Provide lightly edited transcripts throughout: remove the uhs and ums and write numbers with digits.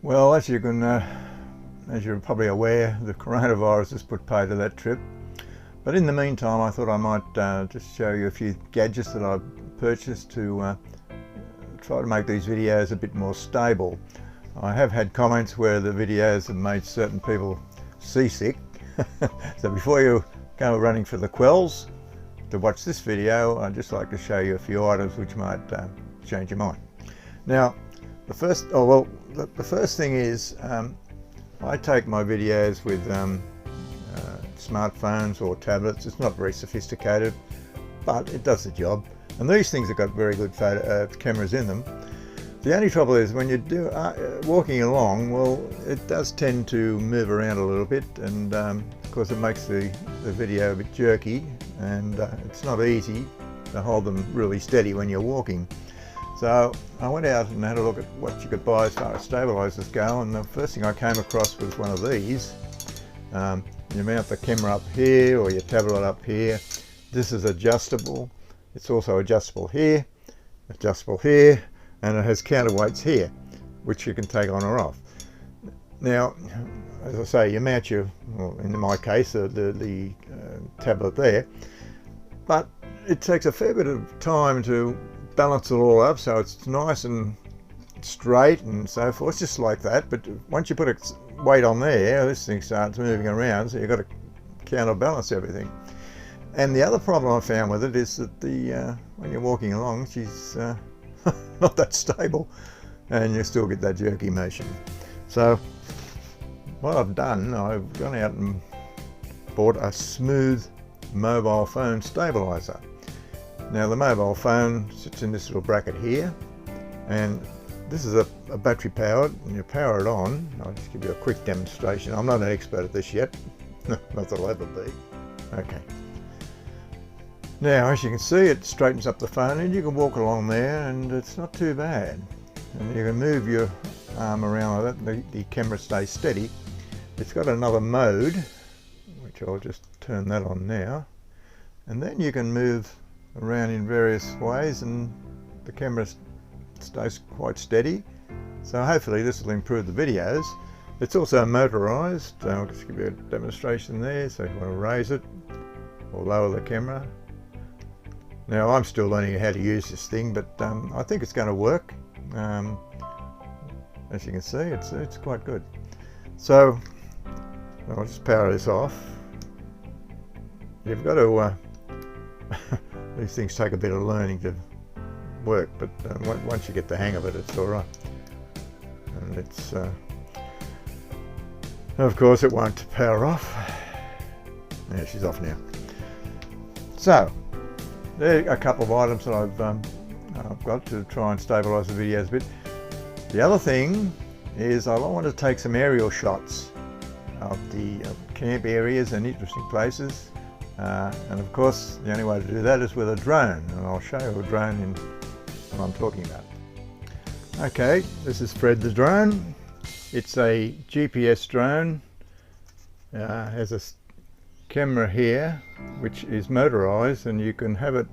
Well, as you're probably aware, the coronavirus has put pay to that trip. But in the meantime, I thought I might just show you a few gadgets that I've purchased to try to make these videos a bit more stable. I have had comments where the videos have made certain people seasick. So before you go running for the quills to watch this video, I'd just like to show you a few items which might change your mind. Now, the first thing is I take my videos with smartphones or tablets. It's not very sophisticated, but it does the job. And these things have got very good cameras in them. The only trouble is when you walking along, well, it does tend to move around a little bit, and of course it makes the video a bit jerky, and it's not easy to hold them really steady when you're walking. So I went out and had a look at what you could buy as far as stabilizers go, and the first thing I came across was one of these. You mount the camera up here or your tablet up here. This is adjustable. It's also adjustable here, and it has counterweights here, which you can take on or off. Now, as I say, you mount your, well, in my case, the tablet there, but it takes a fair bit of time to balance it all up so it's nice and straight and so forth, just like that. But once you put a weight on there, this thing starts moving around, so you've got to counterbalance everything. And the other problem I found with it is that when you're walking along, she's not that stable, and you still get that jerky motion. So what I've done, I've gone out and bought a smooth mobile phone stabilizer. Now the mobile phone sits in this little bracket here, and this is a battery powered, and you power it on. I'll just give you a quick demonstration. I'm not an expert at this yet, not that I'll ever be. Okay. Now, as you can see, it straightens up the phone, and you can walk along there, and it's not too bad. And you can move your arm around like that, the camera stays steady. It's got another mode, which I'll just turn that on now. And then you can move around in various ways, and the camera stays quite steady. So hopefully this will improve the videos. It's also motorized. I'll just give you a demonstration there. So if you want to raise it or lower the camera. Now I'm still learning how to use this thing, but I think it's going to work. As you can see, it's quite good. So I'll just power this off. You've got to these things take a bit of learning to work, but once you get the hang of it, it's all right. And it's of course it won't power off. Yeah, she's off now. So there are a couple of items that I've got to try and stabilize the videos a bit. The other thing is I want to take some aerial shots of the camp areas and interesting places. And of course, the only way to do that is with a drone, and I'll show you a drone in what I'm talking about. Okay, this is Fred the drone. It's a GPS drone. Has a camera here, which is motorized, and you can have it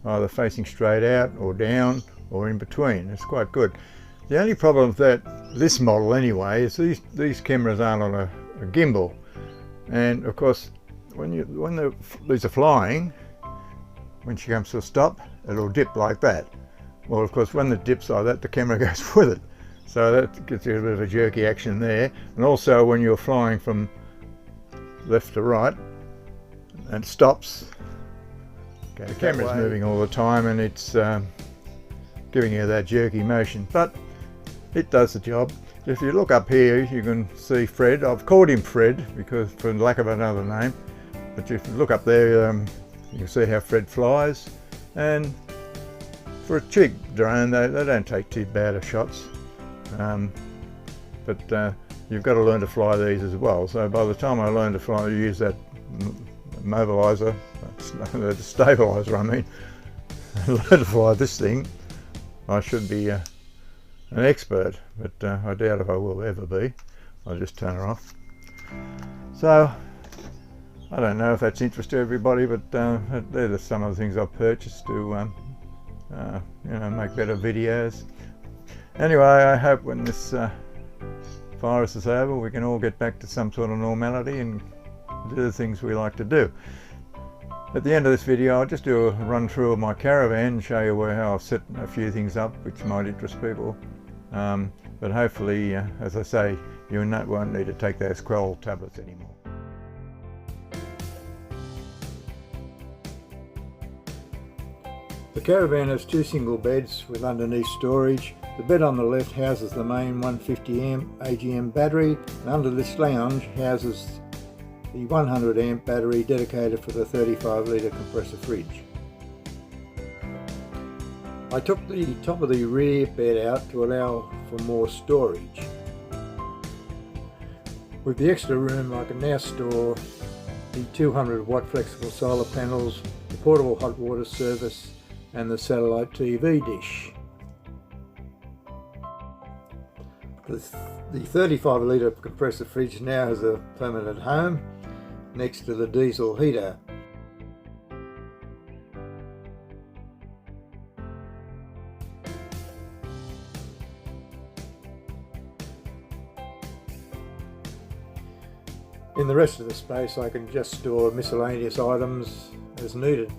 either facing straight out or down or in between. It's quite good. The only problem with this model anyway, is these cameras aren't on a gimbal, and of course when these are flying, when she comes to a stop, it'll dip like that. Well, of course, when it dips like that, the camera goes with it, so that gives you a bit of a jerky action there. And also when you're flying from left to right and stops, okay, the camera's moving all the time, and it's giving you that jerky motion, but it does the job. If you look up here, you can see Fred. I've called him Fred because, for lack of another name, but if you look up there, you can see how Fred flies. And for a cheap drone, they don't take too bad of shots, but you've got to learn to fly these as well. So by the time I learn to fly, use that mobilizer, the stabilizer I mean, and learn to fly this thing, I should be an expert, but I doubt if I will ever be. I'll just turn her off. So I don't know if that's interest to everybody, but they're some of the things I've purchased to you know, make better videos. Anyway, I hope when this virus is over, we can all get back to some sort of normality and do the things we like to do. At the end of this video, I'll just do a run through of my caravan, show you how I've set a few things up which might interest people. But hopefully, as I say, you won't need to take those Quell tablets anymore. The caravan has 2 single beds with underneath storage. The bed on the left houses the main 150 amp AGM battery, and under this lounge houses the 100 amp battery dedicated for the 35 litre compressor fridge. I took the top of the rear bed out to allow for more storage. With the extra room, I can now store the 200 watt flexible solar panels, the portable hot water service and the satellite TV dish. The 35 litre compressor fridge now has a permanent home next to the diesel heater. In the rest of the space I can just store miscellaneous items as needed.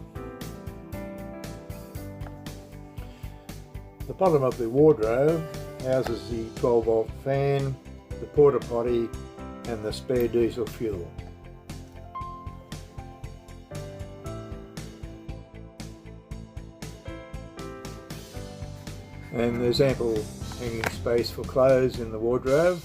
The bottom of the wardrobe houses the 12 volt fan, the porta potty and the spare diesel fuel. And there's ample hanging space for clothes in the wardrobe.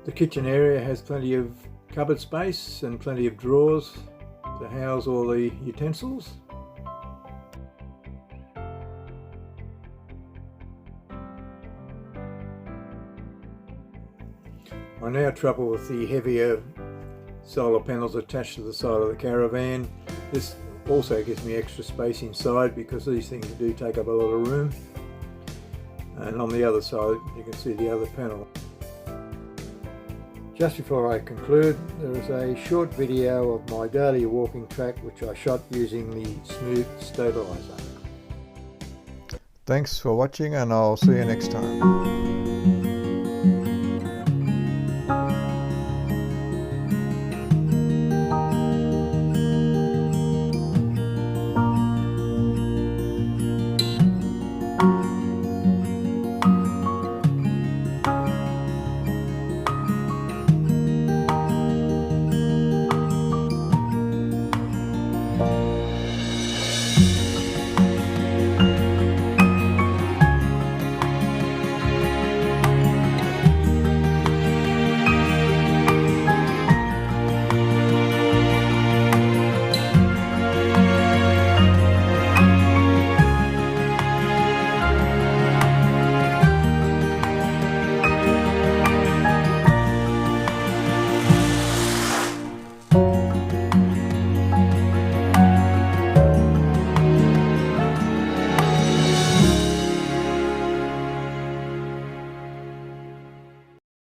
The kitchen area has plenty of cupboard space and plenty of drawers to house all the utensils. I now trouble with the heavier solar panels attached to the side of the caravan. This also gives me extra space inside because these things do take up a lot of room. And on the other side you can see the other panel. Just before I conclude, there is a short video of my daily walking track which I shot using the smove stabilizer. Thanks for watching and I'll see you next time.